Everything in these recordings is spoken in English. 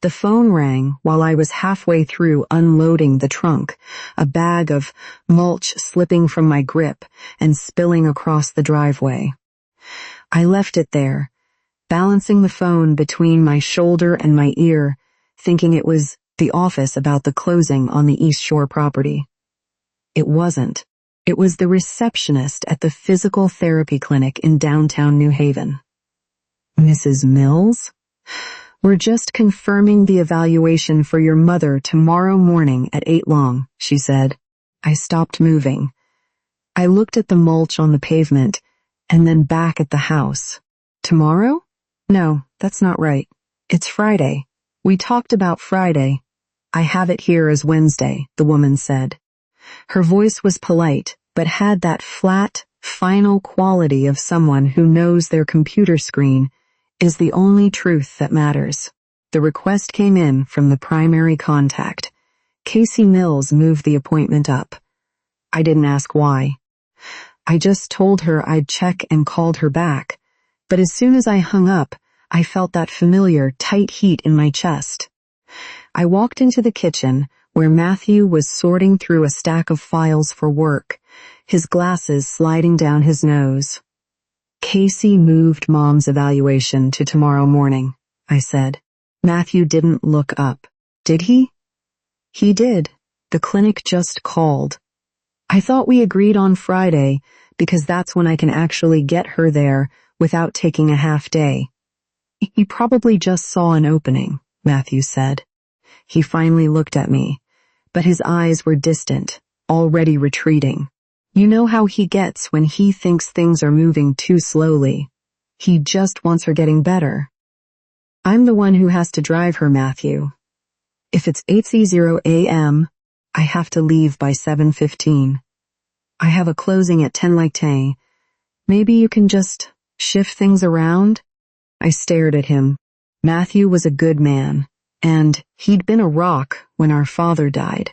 The phone rang while I was halfway through unloading the trunk, a bag of mulch slipping from my grip and spilling across the driveway. I left it there, balancing the phone between my shoulder and my ear, thinking it was the office about the closing on the East Shore property. It wasn't. It was the receptionist at the physical therapy clinic in downtown New Haven. Mrs. Mills? We're just confirming the evaluation for your mother tomorrow morning at 8 long, she said. I stopped moving. I looked at the mulch on the pavement and then back at the house. Tomorrow? No, that's not right. It's Friday. We talked about Friday. I have it here as Wednesday, the woman said. Her voice was polite, but had that flat, final quality of someone who knows their computer screen is the only truth that matters. The request came in from the primary contact. Casey Mills moved the appointment up. I didn't ask why. I just told her I'd check and called her back, but as soon as I hung up, I felt that familiar, tight heat in my chest. I walked into the kitchen, where Matthew was sorting through a stack of files for work, his glasses sliding down his nose. Casey moved Mom's evaluation to tomorrow morning, I said. Matthew didn't look up. Did he? He did. The clinic just called. I thought we agreed on Friday because that's when I can actually get her there without taking a half day. He probably just saw an opening, Matthew said. He finally looked at me, but his eyes were distant, already retreating. You know how he gets when he thinks things are moving too slowly. He just wants her getting better. I'm the one who has to drive her, Matthew. If it's 8:00 a.m., I have to leave by 7:15. I have a closing at 10 like 10. Maybe you can just shift things around? I stared at him. Matthew was a good man, and he'd been a rock when our father died.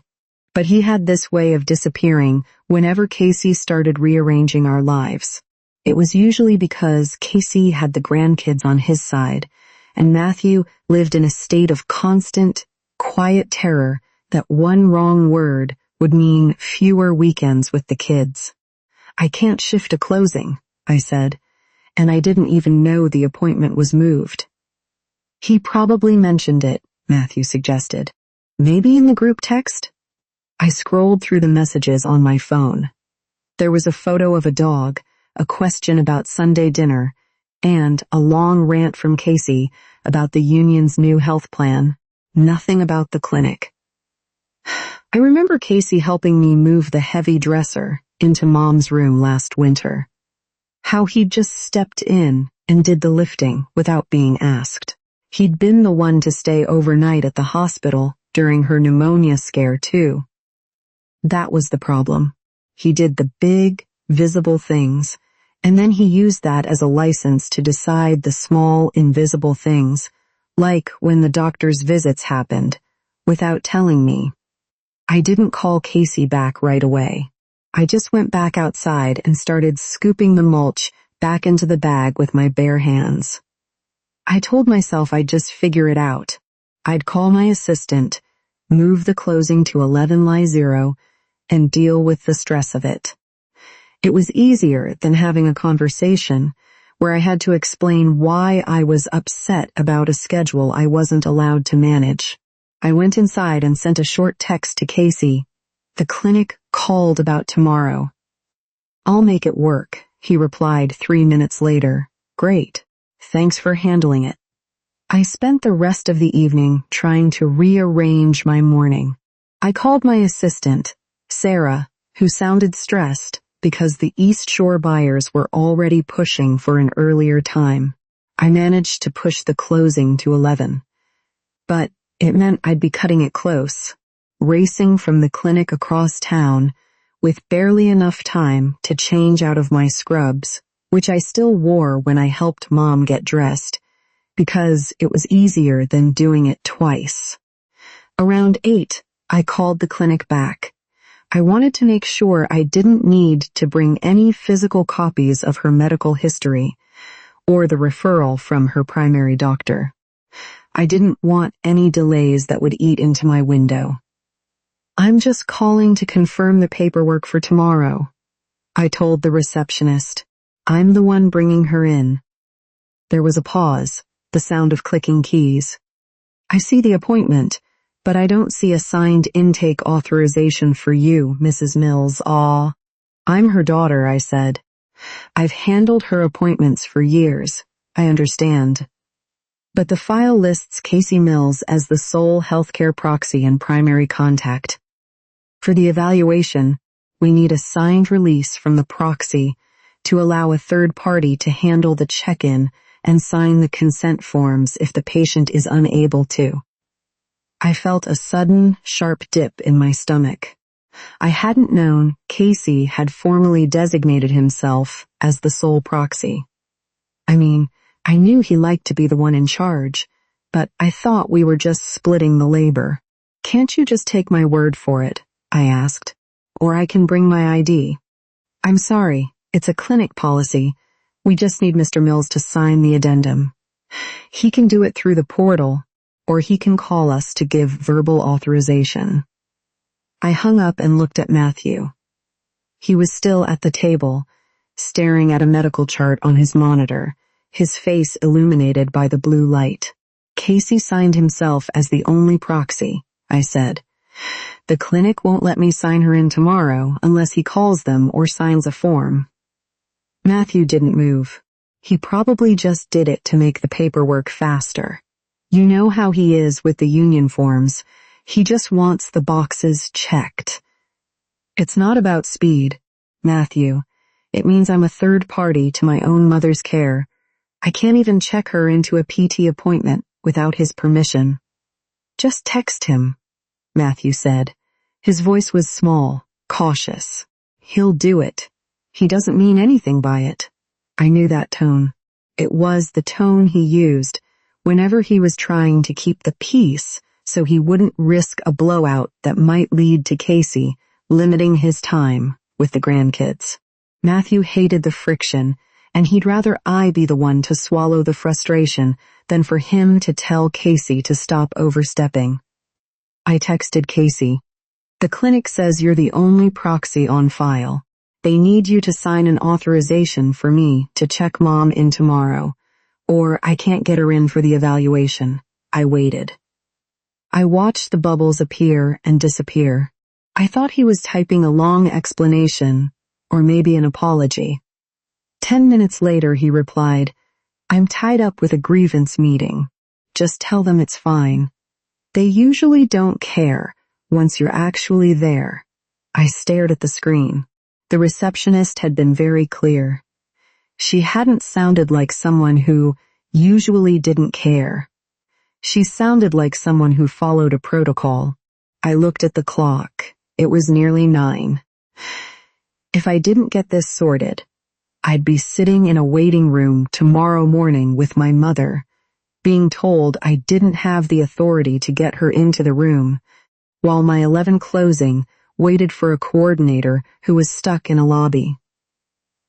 But he had this way of disappearing whenever Casey started rearranging our lives. It was usually because Casey had the grandkids on his side, and Matthew lived in a state of constant, quiet terror that one wrong word would mean fewer weekends with the kids. I can't shift a closing, I said, and I didn't even know the appointment was moved. He probably mentioned it, Matthew suggested. Maybe in the group text? I scrolled through the messages on my phone. There was a photo of a dog, a question about Sunday dinner, and a long rant from Casey about the union's new health plan. Nothing about the clinic. I remember Casey helping me move the heavy dresser into Mom's room last winter. How he'd just stepped in and did the lifting without being asked. He'd been the one to stay overnight at the hospital during her pneumonia scare too. That was the problem. He did the big, visible things, and then he used that as a license to decide the small, invisible things, like when the doctor's visits happened, without telling me. I didn't call Casey back right away. I just went back outside and started scooping the mulch back into the bag with my bare hands. I told myself I'd just figure it out. I'd call my assistant, move the closing to 11:00, and deal with the stress of it. It was easier than having a conversation where I had to explain why I was upset about a schedule I wasn't allowed to manage. I went inside and sent a short text to Casey. The clinic called about tomorrow. I'll make it work, he replied 3 minutes later. Great. Thanks for handling it. I spent the rest of the evening trying to rearrange my morning. I called my assistant, Sarah, who sounded stressed because the East Shore buyers were already pushing for an earlier time. I managed to push the closing to 11. But it meant I'd be cutting it close, racing from the clinic across town with barely enough time to change out of my scrubs, which I still wore when I helped Mom get dressed, because it was easier than doing it twice. Around 8, I called the clinic back. I wanted to make sure I didn't need to bring any physical copies of her medical history or the referral from her primary doctor. I didn't want any delays that would eat into my window. "I'm just calling to confirm the paperwork for tomorrow," I told the receptionist. "I'm the one bringing her in." There was a pause, the sound of clicking keys. "I see the appointment, but I don't see a signed intake authorization for you, Mrs. Mills." "Aw, I'm her daughter," I said. "I've handled her appointments for years. I understand. But the file lists Casey Mills as the sole healthcare proxy and primary contact. For the evaluation, we need a signed release from the proxy to allow a third party to handle the check-in and sign the consent forms if the patient is unable to." I felt a sudden, sharp dip in my stomach. I hadn't known Casey had formally designated himself as the sole proxy. I mean, I knew he liked to be the one in charge, but I thought we were just splitting the labor. "Can't you just take my word for it?" I asked. "Or I can bring my ID." "I'm sorry, it's a clinic policy. We just need Mr. Mills to sign the addendum. He can do it through the portal, or he can call us to give verbal authorization." I hung up and looked at Matthew. He was still at the table, staring at a medical chart on his monitor, his face illuminated by the blue light. "Casey signed himself as the only proxy," I said. "The clinic won't let me sign her in tomorrow unless he calls them or signs a form." Matthew didn't move. He probably just did it to make the paperwork faster. You know how he is with the union forms. He just wants the boxes checked. "It's not about speed, Matthew. It means I'm a third party to my own mother's care. I can't even check her into a PT appointment without his permission." "Just text him," Matthew said. His voice was small, cautious. "He'll do it. He doesn't mean anything by it." I knew that tone. It was the tone he used whenever he was trying to keep the peace so he wouldn't risk a blowout that might lead to Casey limiting his time with the grandkids. Matthew hated the friction, and he'd rather I be the one to swallow the frustration than for him to tell Casey to stop overstepping. I texted Casey. "The clinic says you're the only proxy on file. They need you to sign an authorization for me to check Mom in tomorrow, or I can't get her in for the evaluation." I waited. I watched the bubbles appear and disappear. I thought he was typing a long explanation, or maybe an apology. 10 minutes later he replied, "I'm tied up with a grievance meeting. Just tell them it's fine. They usually don't care once you're actually there." I stared at the screen. The receptionist had been very clear. She hadn't sounded like someone who usually didn't care. She sounded like someone who followed a protocol. I looked at the clock. It was nearly 9. If I didn't get this sorted, I'd be sitting in a waiting room tomorrow morning with my mother, being told I didn't have the authority to get her into the room, while my 11 closing waited for a coordinator who was stuck in a lobby.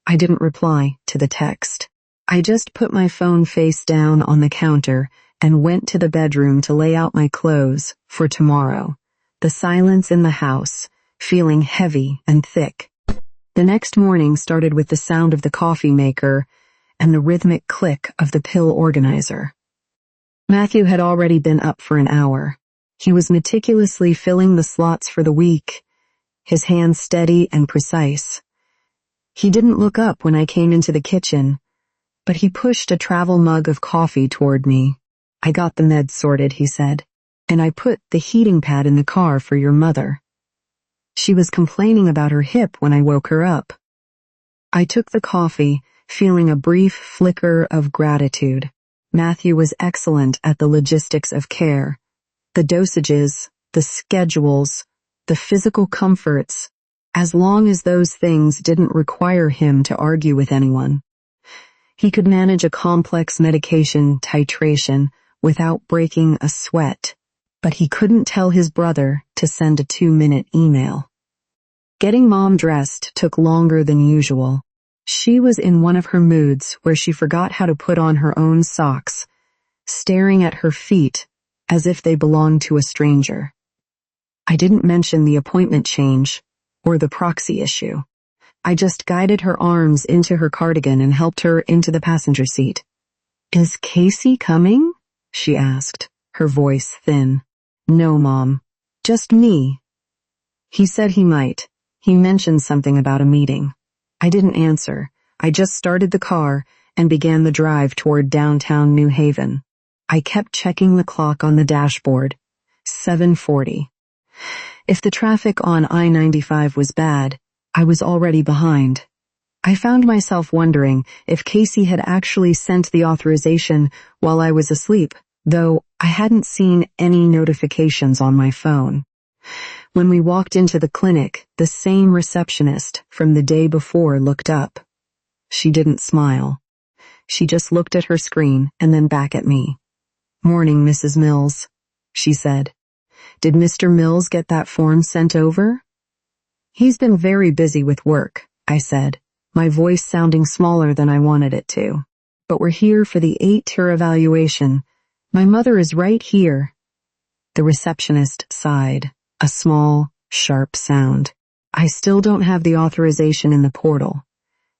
I didn't reply to the text. I just put my phone face down on the counter and went to the bedroom to lay out my clothes for tomorrow, the silence in the house feeling heavy and thick. The next morning started with the sound of the coffee maker and the rhythmic click of the pill organizer. Matthew had already been up for an hour. He was meticulously filling the slots for the week, his hands steady and precise. He didn't look up when I came into the kitchen, but he pushed a travel mug of coffee toward me. "I got the meds sorted," he said, "and I put the heating pad in the car for your mother. She was complaining about her hip when I woke her up." I took the coffee, feeling a brief flicker of gratitude. Matthew was excellent at the logistics of care, the dosages, the schedules, the physical comforts, as long as those things didn't require him to argue with anyone. He could manage a complex medication titration without breaking a sweat, but he couldn't tell his brother to send a 2-minute email. Getting Mom dressed took longer than usual. She was in one of her moods where she forgot how to put on her own socks, staring at her feet as if they belonged to a stranger. I didn't mention the appointment change or the Proxy issue. I just guided her arms into her cardigan and helped her into the passenger seat. "Is Casey coming?" she asked, her voice thin. "No, Mom. Just me." "He said he might. He mentioned something about a meeting." I didn't answer. I just started the car and began the drive toward downtown New Haven. I kept checking the clock on the dashboard. 7:40. If the traffic on I-95 was bad, I was already behind. I found myself wondering if Casey had actually sent the authorization while I was asleep, though I hadn't seen any notifications on my phone. When we walked into the clinic, the same receptionist from the day before looked up. She didn't smile. She just looked at her screen and then back at me. "Morning, Mrs. Mills," she said. "Did Mr. Mills get that form sent over?" "He's been very busy with work," I said, my voice sounding smaller than I wanted it to. "But we're here for the 8-tier evaluation. My mother is right here." The receptionist sighed, a small, sharp sound. "I still don't have the authorization in the portal.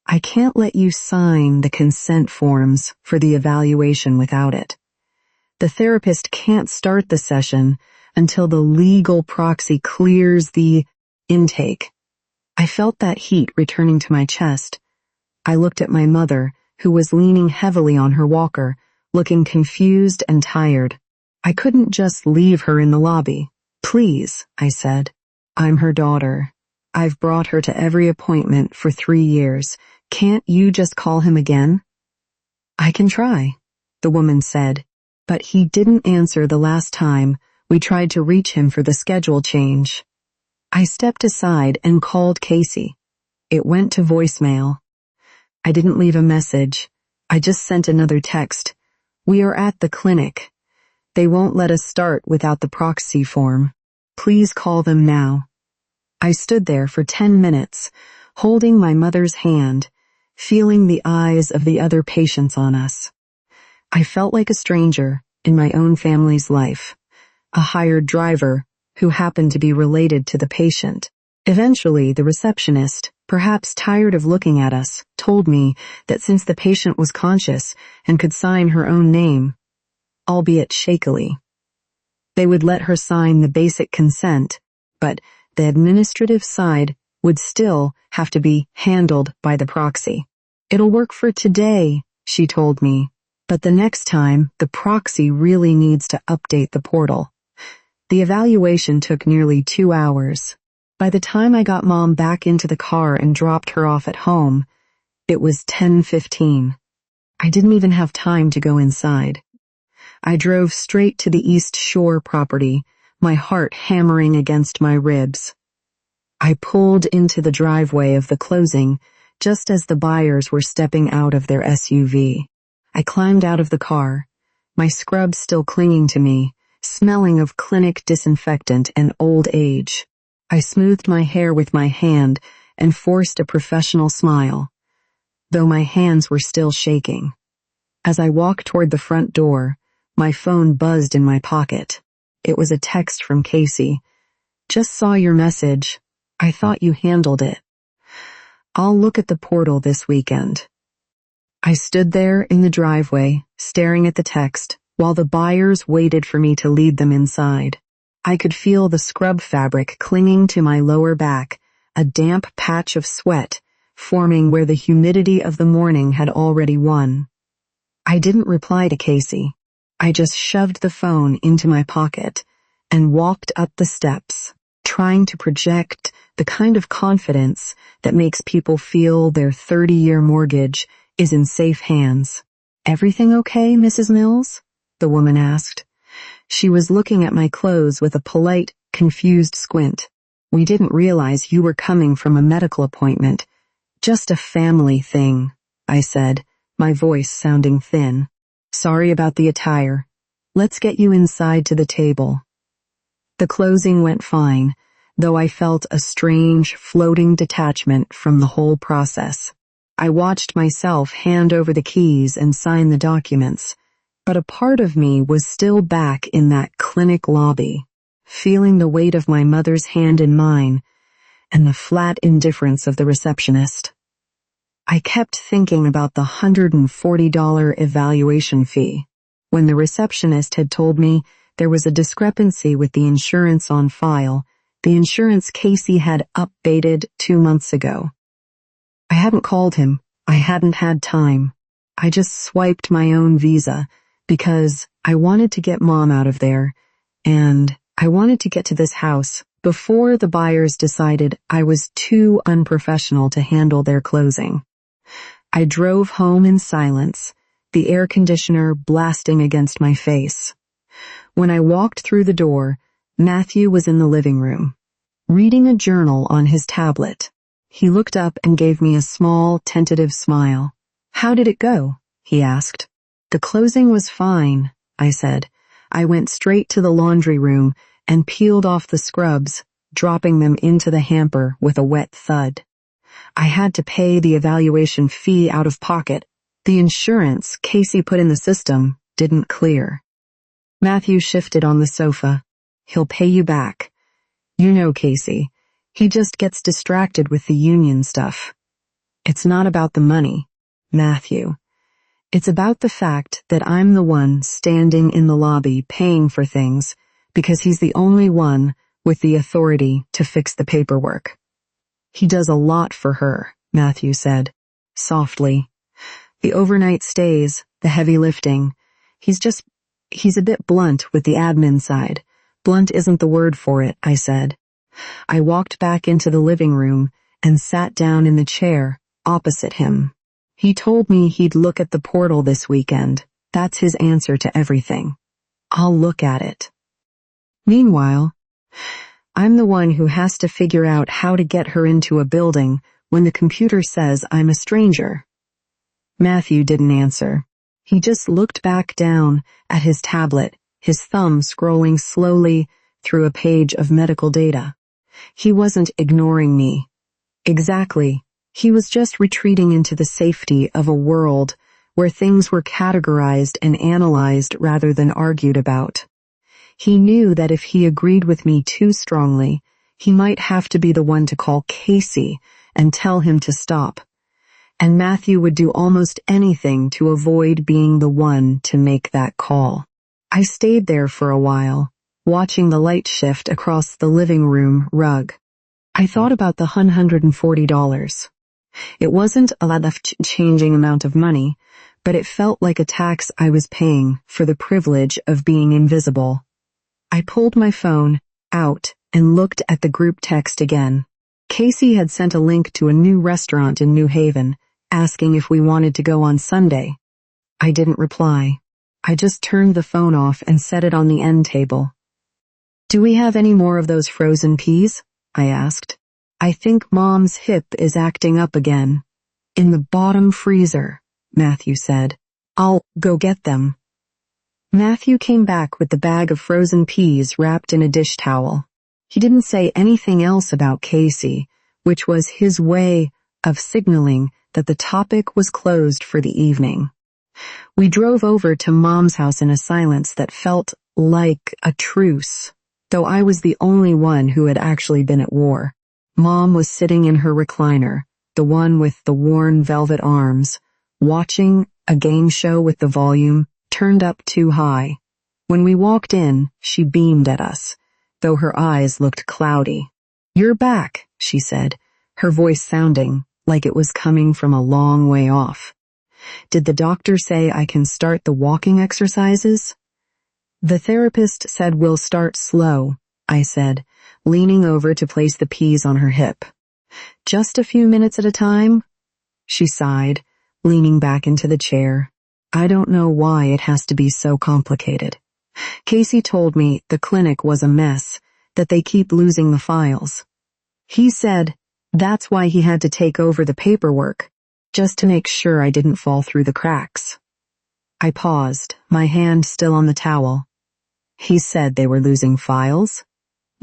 I can't let you sign the consent forms for the evaluation without it. The therapist can't start the session until the legal proxy clears the intake." I felt that heat returning to my chest. I looked at my mother, who was leaning heavily on her walker, looking confused and tired. I couldn't just leave her in the lobby. "Please," I said. "I'm her daughter. I've brought her to every appointment for 3 years. Can't you just call him again?" "I can try," the woman said, but he didn't answer the last time we tried to reach him for the schedule change. I stepped aside and called Casey. It went to voicemail. I didn't leave a message. I just sent another text. "We are at the clinic. They won't let us start without the proxy form. Please call them now." I stood there for 10 minutes, holding my mother's hand, feeling the eyes of the other patients on us. I felt like a stranger in my own family's life, a hired driver who happened to be related to the patient. Eventually, the receptionist, perhaps tired of looking at us, told me that since the patient was conscious and could sign her own name, albeit shakily, they would let her sign the basic consent, but the administrative side would still have to be handled by the proxy. "It'll work for today," she told me, "but the next time, the proxy really needs to update the portal." The evaluation took nearly 2 hours. By the time I got Mom back into the car and dropped her off at home, it was 10:15. I didn't even have time to go inside. I drove straight to the East Shore property, my heart hammering against my ribs. I pulled into the driveway of the closing just as the buyers were stepping out of their SUV. I climbed out of the car, my scrub still clinging to me, smelling of clinic disinfectant and old age. I smoothed my hair with my hand and forced a professional smile, though my hands were still shaking. As I walked toward the front door, my phone buzzed in my pocket. It was a text from Casey. "Just saw your message. I thought you handled it. I'll look at the portal this weekend." I stood there in the driveway, staring at the text, while the buyers waited for me to lead them inside. I could feel the scrub fabric clinging to my lower back, a damp patch of sweat forming where the humidity of the morning had already won. I didn't reply to Casey. I just shoved the phone into my pocket and walked up the steps, trying to project the kind of confidence that makes people feel their 30-year mortgage is in safe hands. "Everything okay, Mrs. Mills?" the woman asked. She was looking at my clothes with a polite, confused squint. "We didn't realize you were coming from a medical appointment. Just a family thing," I said, my voice sounding thin. "Sorry about the attire. Let's get you inside to the table." The closing went fine, though I felt a strange, floating detachment from the whole process. I watched myself hand over the keys and sign the documents, But a part of me was still back in that clinic lobby, feeling the weight of my mother's hand in mine and the flat indifference of the receptionist. I kept thinking about the $140 evaluation fee, when the receptionist had told me there was a discrepancy with the insurance on file, the insurance Casey had updated 2 months ago. I hadn't called him. I hadn't had time. I just swiped my own visa because I wanted to get Mom out of there, and I wanted to get to this house before the buyers decided I was too unprofessional to handle their closing. I drove home in silence, the air conditioner blasting against my face. When I walked through the door, Matthew was in the living room, reading a journal on his tablet. He looked up and gave me a small, tentative smile. "How did it go?" he asked. "The closing was fine," I said. I went straight to the laundry room and peeled off the scrubs, dropping them into the hamper with a wet thud. I had to pay the evaluation fee out of pocket. The insurance Casey put in the system didn't clear. Matthew shifted on the sofa. "He'll pay you back. You know Casey. He just gets distracted with the union stuff. It's not about the money, Matthew. It's about the fact that I'm the one standing in the lobby paying for things because he's the only one with the authority to fix the paperwork." "He does a lot for her," Matthew said, softly. "The overnight stays, the heavy lifting. He's a bit blunt with the admin side." "Blunt isn't the word for it," I said. I walked back into the living room and sat down in the chair opposite him. He told me he'd look at the portal this weekend. That's his answer to everything. I'll look at it. Meanwhile, I'm the one who has to figure out how to get her into a building when the computer says I'm a stranger. Matthew didn't answer. He just looked back down at his tablet, his thumb scrolling slowly through a page of medical data. He wasn't ignoring me. Exactly. He was just retreating into the safety of a world where things were categorized and analyzed rather than argued about. He knew that if he agreed with me too strongly, he might have to be the one to call Casey and tell him to stop. And Matthew would do almost anything to avoid being the one to make that call. I stayed there for a while, watching the light shift across the living room rug. I thought about the $140. It wasn't a life-changing amount of money, but it felt like a tax I was paying for the privilege of being invisible. I pulled my phone out and looked at the group text again. Casey had sent a link to a new restaurant in New Haven, asking if we wanted to go on Sunday. I didn't reply. I just turned the phone off and set it on the end table. "Do we have any more of those frozen peas?" I asked. "I think Mom's hip is acting up again." "In the bottom freezer," Matthew said. "I'll go get them." Matthew came back with the bag of frozen peas wrapped in a dish towel. He didn't say anything else about Casey, which was his way of signaling that the topic was closed for the evening. We drove over to Mom's house in a silence that felt like a truce, though I was the only one who had actually been at war. Mom was sitting in her recliner, the one with the worn velvet arms, watching a game show with the volume turned up too high. When we walked in, she beamed at us, though her eyes looked cloudy. "You're back," she said, her voice sounding like it was coming from a long way off. "Did the doctor say I can start the walking exercises?" "The therapist said we'll start slow," I said, leaning over to place the peas on her hip. "Just a few minutes at a time?" She sighed, leaning back into the chair. "I don't know why it has to be so complicated. Casey told me the clinic was a mess, that they keep losing the files. He said that's why he had to take over the paperwork, just to make sure I didn't fall through the cracks." I paused, my hand still on the towel. "He said they were losing files?"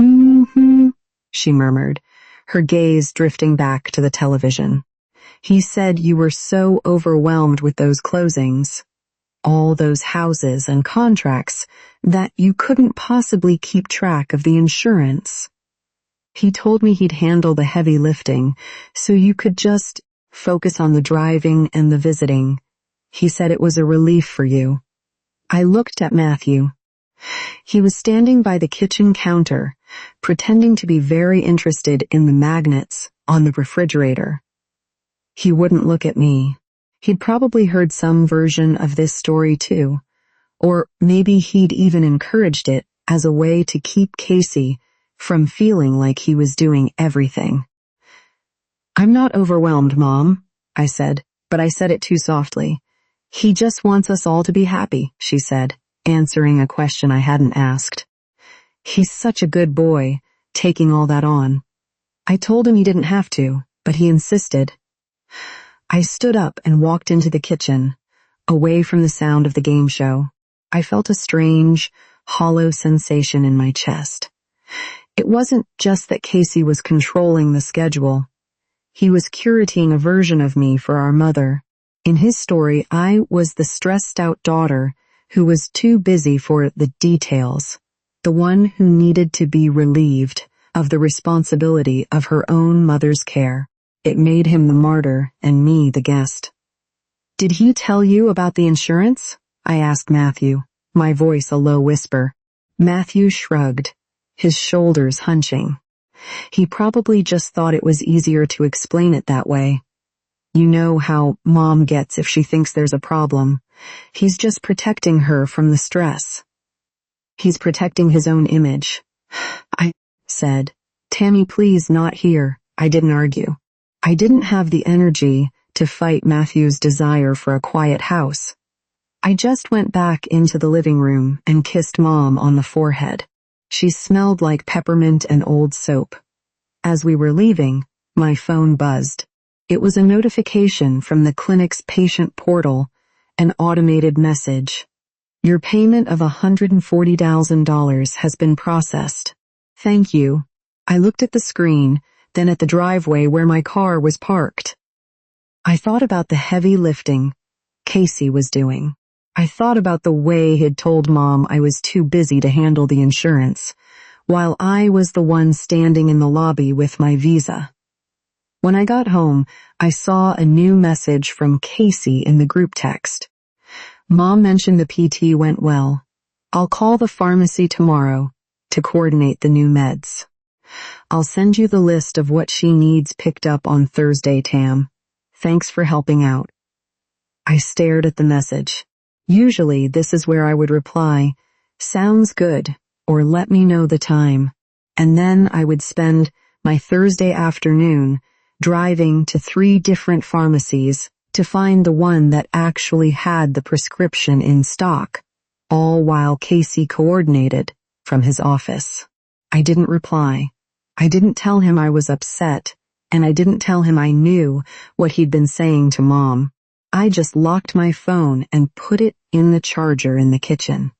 "Mm-hmm," she murmured, her gaze drifting back to the television. "He said you were so overwhelmed with those closings." all those houses and contracts, that you couldn't possibly keep track of the insurance. He told me he'd handle the heavy lifting, so you could just focus on the driving and the visiting. He said it was a relief for you. I looked at Matthew. He was standing by the kitchen counter, pretending to be very interested in the magnets on the refrigerator. He wouldn't look at me. He'd probably heard some version of this story too, or maybe he'd even encouraged it as a way to keep Casey from feeling like he was doing everything. "I'm not overwhelmed, Mom," I said, but I said it too softly. "He just wants us all to be happy," she said, answering a question I hadn't asked. "He's such a good boy, taking all that on." I told him he didn't have to, but he insisted. I stood up and walked into the kitchen, away from the sound of the game show. I felt a strange, hollow sensation in my chest. It wasn't just that Casey was controlling the schedule. He was curating a version of me for our mother. In his story, I was the stressed-out daughter who was too busy for the details, the one who needed to be relieved of the responsibility of her own mother's care. It made him the martyr and me the guest. "Did he tell you about the insurance?" I asked Matthew, my voice a low whisper. Matthew shrugged, his shoulders hunching. He probably just thought it was easier to explain it that way. You know how Mom gets if she thinks there's a problem. He's just protecting her from the stress. He's protecting his own image. I said, "Tammy, please, not here." I didn't argue. I didn't have the energy to fight Matthew's desire for a quiet house. I just went back into the living room and kissed Mom on the forehead. She smelled like peppermint and old soap. As we were leaving, my phone buzzed. It was a notification from the clinic's patient portal, an automated message. "Your payment of $140,000 has been processed. Thank you." I looked at the screen, then at the driveway where my car was parked. I thought about the heavy lifting Casey was doing. I thought about the way he'd told Mom I was too busy to handle the insurance, while I was the one standing in the lobby with my visa. When I got home, I saw a new message from Casey in the group text. "Mom mentioned the PT went well. I'll call the pharmacy tomorrow to coordinate the new meds. I'll send you the list of what she needs picked up on Thursday, Tam. Thanks for helping out." I stared at the message. Usually this is where I would reply, "Sounds good," or "Let me know the time." And then I would spend my Thursday afternoon driving to 3 different pharmacies to find the one that actually had the prescription in stock, all while Casey coordinated from his office. I didn't reply. I didn't tell him I was upset, and I didn't tell him I knew what he'd been saying to Mom. I just locked my phone and put it in the charger in the kitchen.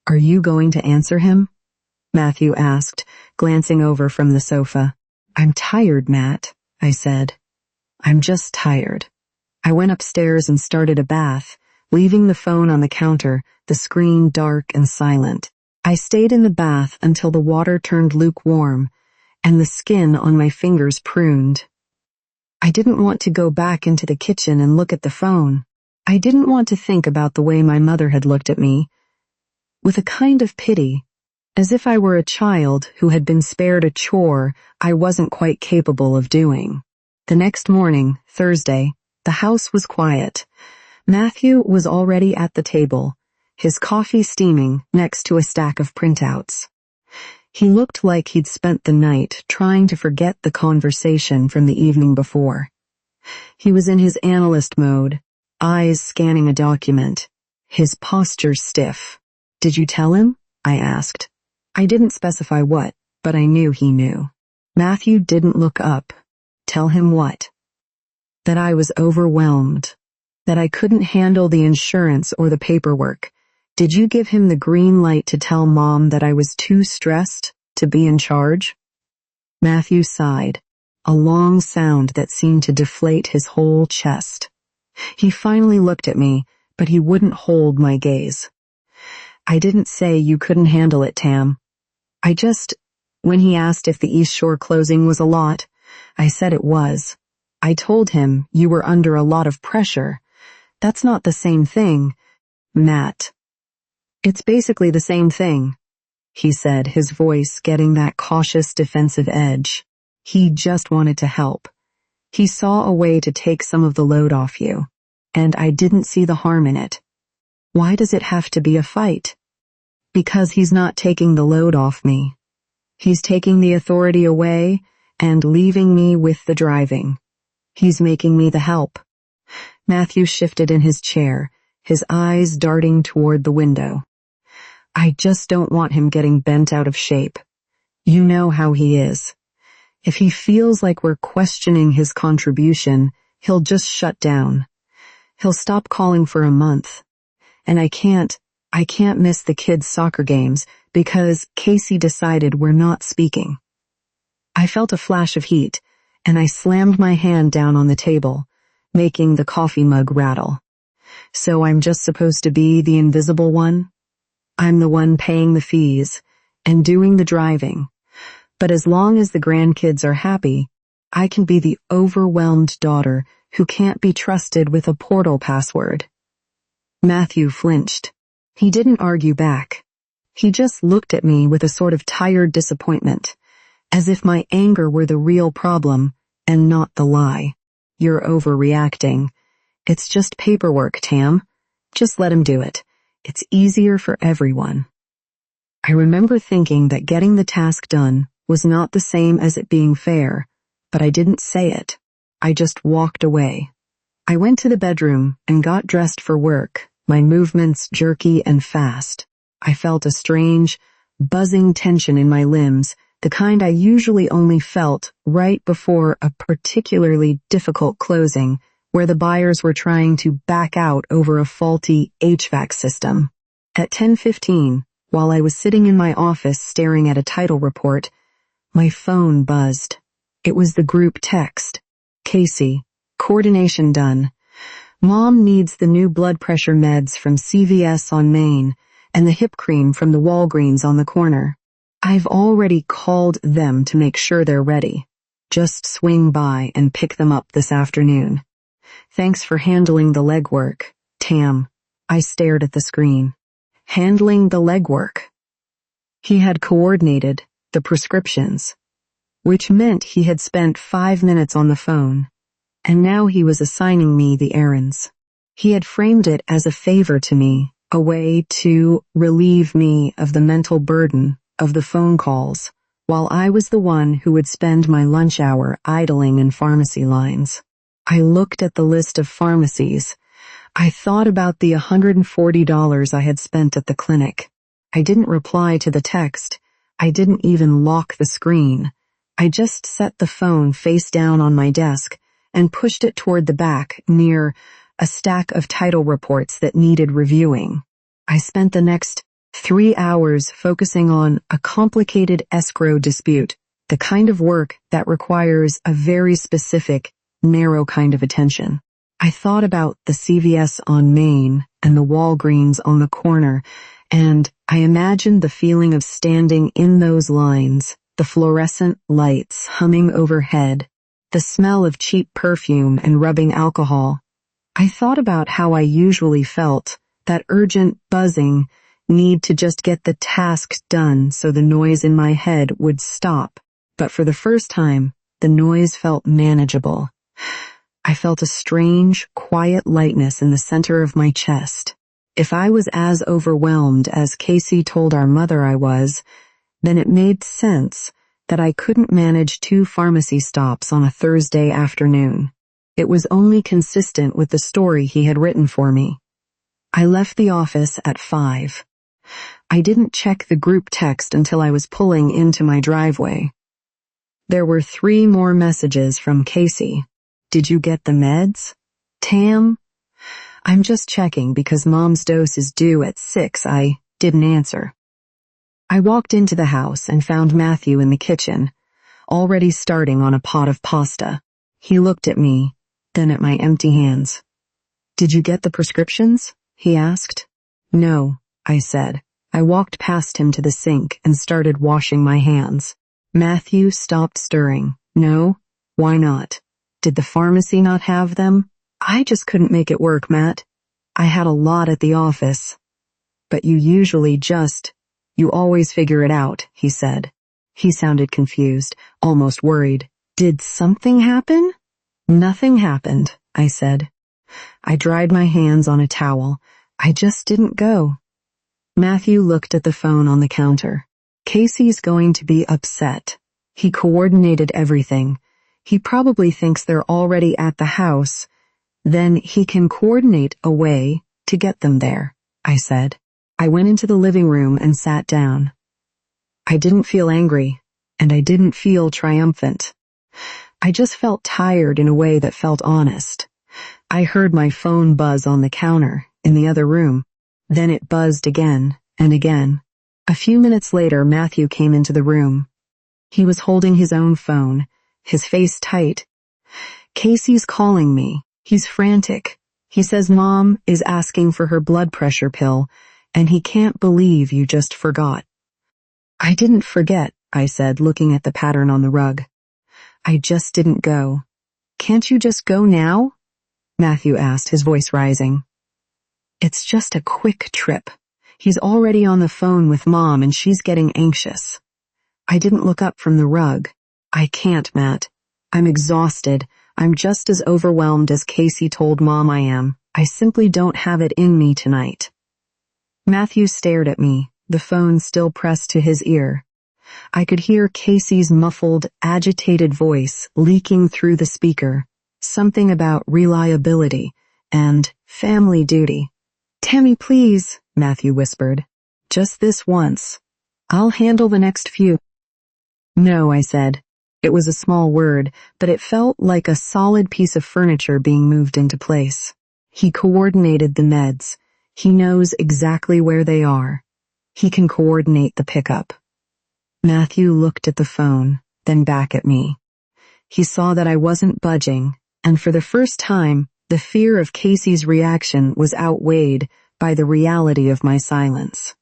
"Are you going to answer him?" Matthew asked, glancing over from the sofa. "I'm tired, Matt," I said. "I'm just tired." I went upstairs and started a bath, leaving the phone on the counter, the screen dark and silent. I stayed in the bath until the water turned lukewarm and the skin on my fingers pruned. I didn't want to go back into the kitchen and look at the phone. I didn't want to think about the way my mother had looked at me, with a kind of pity, as if I were a child who had been spared a chore I wasn't quite capable of doing. The next morning, Thursday, the house was quiet. Matthew was already at the table, his coffee steaming next to a stack of printouts. He looked like he'd spent the night trying to forget the conversation from the evening before. He was in his analyst mode, eyes scanning a document, his posture stiff. "Did you tell him?" I asked. I didn't specify what, but I knew he knew. Matthew didn't look up. Tell him what? That I was overwhelmed, that I couldn't handle the insurance or the paperwork. Did you give him the green light to tell Mom that I was too stressed to be in charge? Matthew sighed, a long sound that seemed to deflate his whole chest. He finally looked at me, but he wouldn't hold my gaze. I didn't say you couldn't handle it, Tam. When he asked if the East Shore closing was a lot, I said it was. I told him you were under a lot of pressure. That's not the same thing, Matt. It's basically the same thing, he said, his voice getting that cautious defensive edge. He just wanted to help. He saw a way to take some of the load off you, and I didn't see the harm in it. Why does it have to be a fight? Because he's not taking the load off me. He's taking the authority away and leaving me with the driving. He's making me the help. Matthew shifted in his chair, his eyes darting toward the window. I just don't want him getting bent out of shape. You know how he is. If he feels like we're questioning his contribution, he'll just shut down. He'll stop calling for a month. And I can't miss the kids' soccer games because Casey decided we're not speaking. I felt a flash of heat, and I slammed my hand down on the table, making the coffee mug rattle. So I'm just supposed to be the invisible one? I'm the one paying the fees and doing the driving. But as long as the grandkids are happy, I can be the overwhelmed daughter who can't be trusted with a portal password. Matthew flinched. He didn't argue back. He just looked at me with a sort of tired disappointment, as if my anger were the real problem and not the lie. You're overreacting. It's just paperwork, Tam. Just let him do it. It's easier for everyone. I remember thinking that getting the task done was not the same as it being fair, but I didn't say it. I just walked away. I went to the bedroom and got dressed for work, my movements jerky and fast. I felt a strange, buzzing tension in my limbs, the kind I usually only felt right before a particularly difficult closing, where the buyers were trying to back out over a faulty HVAC system. At 10:15, while I was sitting in my office staring at a title report, my phone buzzed. It was the group text. Casey, coordination done. Mom needs the new blood pressure meds from CVS on Main and the hip cream from the Walgreens on the corner. I've already called them to make sure they're ready. Just swing by and pick them up this afternoon. Thanks for handling the legwork, Tam. I stared at the screen. Handling the legwork. He had coordinated the prescriptions, which meant he had spent 5 minutes on the phone, and now he was assigning me the errands. He had framed it as a favor to me, a way to relieve me of the mental burden of the phone calls, while I was the one who would spend my lunch hour idling in pharmacy lines. I looked at the list of pharmacies. I thought about the $140 I had spent at the clinic. I didn't reply to the text. I didn't even lock the screen. I just set the phone face down on my desk and pushed it toward the back near a stack of title reports that needed reviewing. I spent the next 3 hours focusing on a complicated escrow dispute, the kind of work that requires a very specific, narrow kind of attention. I thought about the CVS on Main and the Walgreens on the corner, and I imagined the feeling of standing in those lines, the fluorescent lights humming overhead, the smell of cheap perfume and rubbing alcohol. I thought about how I usually felt, that urgent buzzing, need to just get the task done so the noise in my head would stop. But for the first time, the noise felt manageable. I felt a strange, quiet lightness in the center of my chest. If I was as overwhelmed as Casey told our mother I was, then it made sense that I couldn't manage 2 pharmacy stops on a Thursday afternoon. It was only consistent with the story he had written for me. I left the office at 5. I didn't check the group text until I was pulling into my driveway. There were 3 more messages from Casey. Did you get the meds? Tam? I'm just checking because Mom's dose is due at 6. I didn't answer. I walked into the house and found Matthew in the kitchen, already starting on a pot of pasta. He looked at me, then at my empty hands. Did you get the prescriptions? he asked. No, I said. I walked past him to the sink and started washing my hands. Matthew stopped stirring. No? Why not? Did the pharmacy not have them? I just couldn't make it work, Matt. I had a lot at the office. But you always figure it out, he said. He sounded confused, almost worried. Did something happen? Nothing happened, I said. I dried my hands on a towel. I just didn't go. Matthew looked at the phone on the counter. Casey's going to be upset. He coordinated everything. He probably thinks they're already at the house. Then he can coordinate a way to get them there, I said. I went into the living room and sat down. I didn't feel angry, and I didn't feel triumphant. I just felt tired in a way that felt honest. I heard my phone buzz on the counter in the other room. Then it buzzed again and again. A few minutes later, Matthew came into the room. He was holding his own phone, his face tight. Casey's calling me. He's frantic. He says Mom is asking for her blood pressure pill, and he can't believe you just forgot. I didn't forget, I said, looking at the pattern on the rug. I just didn't go. Can't you just go now? Matthew asked, his voice rising. It's just a quick trip. He's already on the phone with Mom and she's getting anxious. I didn't look up from the rug. I can't, Matt. I'm exhausted. I'm just as overwhelmed as Casey told Mom I am. I simply don't have it in me tonight. Matthew stared at me, the phone still pressed to his ear. I could hear Casey's muffled, agitated voice leaking through the speaker, something about reliability and family duty. Tammy, please, Matthew whispered. Just this once. I'll handle the next few. No, I said. It was a small word, but it felt like a solid piece of furniture being moved into place. He coordinated the meds. He knows exactly where they are. He can coordinate the pickup. Matthew looked at the phone, then back at me. He saw that I wasn't budging, and for the first time, the fear of Casey's reaction was outweighed by the reality of my silence.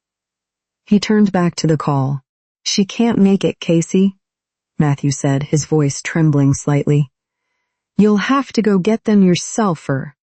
He turned back to the call. She can't make it, Casey, Matthew said, his voice trembling slightly. You'll have to go get them yourself, or